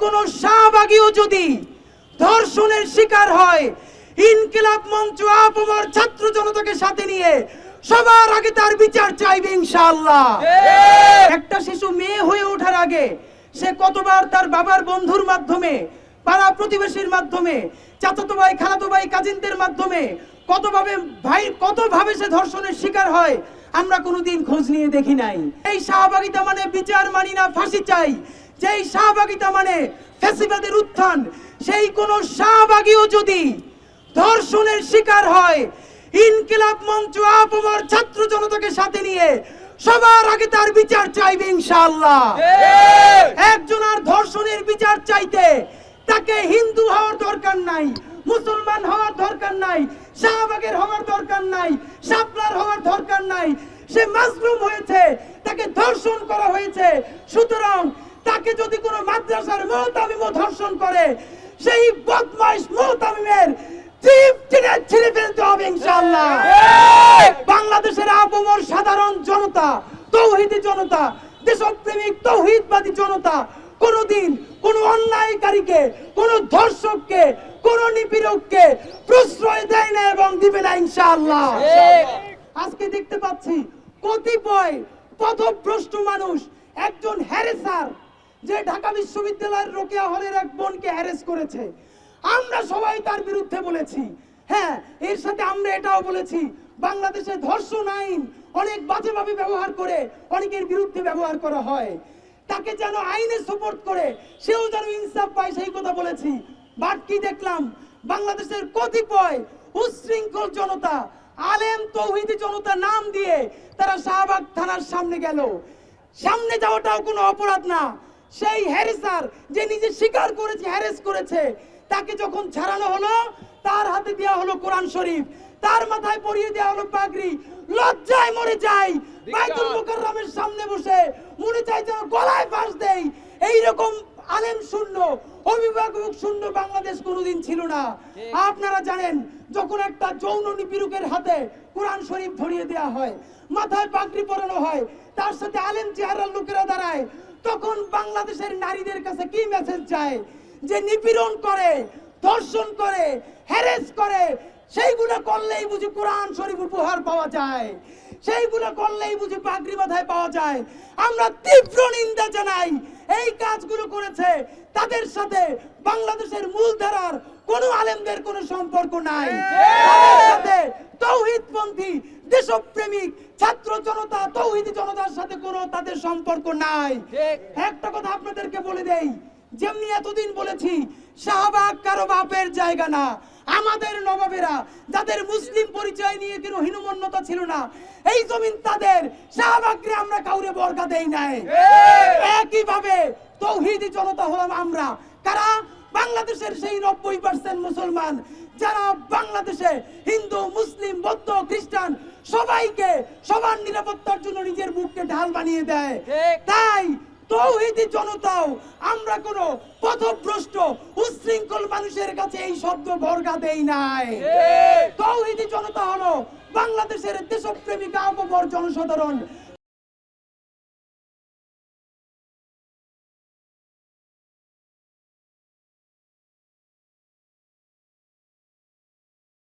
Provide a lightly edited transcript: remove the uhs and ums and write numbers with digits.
কোন শাহবাগীও যদি ধর্ষণের শিকার হয়, ইনকিলাব মঞ্চ আপামর ছাত্র জনতাকে সাথে নিয়ে সবার আগে তার বিচার চাইবে ইনশাআল্লাহ। একটা শিশু মেয়ে হয়ে ওঠার আগে সে কতবার তার বাবার বন্ধুর মাধ্যমে, পাড়া প্রতিবেশীর মাধ্যমে, চাচাতো ভাই খালাতো ভাই কাজিনদের মাধ্যমে কতভাবে সে ধর্ষণের শিকার হয় আমরা কোনোদিন খোঁজ নিয়ে দেখি নাই। এই শাহবাগিতা মানে বিচার মানি না, ফাঁসি চাই। যেই শাহবাগিতা মানে ফ্যাসিবাদের উত্থান। সেই কোন শাহবাগীও যদি ধর্ষণের শিকার হয়, ইনকিলাব মঞ্চ আপামর ছাত্র জনতাকে সাথে নিয়ে সবার আগে তার বিচার চাইবে ইনশাআল্লাহ। একজন আর ধর্ষণের বিচার চাইতে তাকে হিন্দু হওয়ার দরকার নাই, মুসলমান হওয়ার দরকার নাই, শাহবাগের হওয়ার দরকার নাই, শাপলার হওয়ার দরকার নাই। সে মাজলুম হয়েছে, তাকে ধর্ষণ করা হয়েছে। সুতরাং তাকে যদি কোনো মাদ্রাসার মুহতামিমও ধর্ষণ করে, সেই বদমাইশ মুহতামিমের ছিঁড়ে ফেলতে হবে ইনশাআল্লাহ। বাংলাদেশের আপামর সাধারণ জনতা, তৌহিদি জনতা, দেশপ্রেমিক তৌহিদবাদী জনতা কোনদিন কোন অন্যায়কারীকে, কোন ধর্ষককে, কোন নিপীড়ককে প্রশ্রয় দেয় না এবং দিবে না ইনশাআল্লাহ। আজকে দেখতে পাচ্ছি কতিপয় পথভ্রষ্ট মানুষ, একজন হ্যারেসার যে ঢাকা বিশ্ববিদ্যালয়ের রোকেয়া হলের এক বোনকে হ্যারেস করেছে, আমরা সবাই তার বিরুদ্ধে বলেছি। হ্যাঁ, এর সাথে আমরা এটাও বলেছি বাংলাদেশে ধর্ষণ আইন অনেক বাজেভাবে ব্যবহার করে অনেকের বিরুদ্ধে ব্যবহার করা হয়। তাকে যেন আইনে সাপোর্ট করে সেও যেন ইনসাফ পায়, সেই কথা বলেছি। বাট কি দেখলাম, বাংলাদেশের কতিপয় উচ্ছৃঙ্খল জনতা, আলেম তৌহিদি জনতা নাম দিয়ে তারা শাহবাগ থানার সামনে গেল। সামনে যাওয়াটাও কোনো অপরাধ না। সেই হ্যারেসার যে নিজে স্বীকার করেছে হ্যারেস করেছে, তাকে যখন ছাড়ানো হলো তার হাতে দেওয়া হলো কোরআন শরীফ, তার মাথায় পরিয়ে দেওয়া হলো পাগড়ি। লজ্জায় মরে যায়। বাইতুল মুকাররমের সামনে বসে মনে চাই যেন গলায় ফাঁস দেই। এইরকম আলেম শূন্য, অভিভাবক শূন্য বাংলাদেশ কোনোদিন ছিল না। আপনারা জানেন, যখন একটা যৌন নিপীড়কের হাতে কোরআন শরীফ ধরিয়ে দেওয়া হয়, মাথায় পাগড়ি পরানো হয়, তার সাথে আলেম চেহারার লোকেরা দাঁড়ায়, তখন বাংলাদেশের নারীদের কাছে কি মেসেজ যায়? যে নিপীড়ন করে, ধর্ষণ করে, হ্যারেস করে, সেইগুলো করলেই বুঝি কোরআন শরীফ উপহার পাওয়া যায়, সেইগুলো করলেই বুঝি পাগড়ি মাথায় পাওয়া যায়। আমরা তীব্র নিন্দা জানাই। এই কাজগুলো করেছে তাদের সাথে বাংলাদেশের মূলধারার কোন আলেমদের কোনো সম্পর্ক নাই। তাদের সাথে তৌহিদপন্থী, দেশপ্রেমিক ছাত্র জনতা, তৌহিদি জনতার সাথে কোনো তাদের সম্পর্ক নাই। একটা কথা আপনাদেরকে বলে দেই, যেমনি এতদিন বলেছি শাহবাগ কারো বাপের জায়গা না। আমাদের নবাবেরা যাদের মুসলিম পরিচয় নিয়ে কোনো হীনমন্যতা ছিল না, এই জমিন তাদের। শাহবাগকে আমরা কাউরে বর্গা দেই নাই। একইভাবে তৌহিদি জনতা হলাম আমরা। কারা? বাংলাদেশের সেই 90% মুসলমান যারা বাংলাদেশে হিন্দু, মুসলিম, বৌদ্ধ, খ্রিস্টান সবাইকে সবার নিরাপত্তার জন্য নিজের বুককে ঢাল বানিয়ে দেয়। তাই তৌহিদি জনতাও আমরা কোন পথভ্রষ্ট উচ্ছৃঙ্খল মানুষের কাছে এই শব্দ বর্গা দেই নাই। তৌহিদি জনতা হলো বাংলাদেশের দেশপ্রেমিক আপামর জনসাধারণ।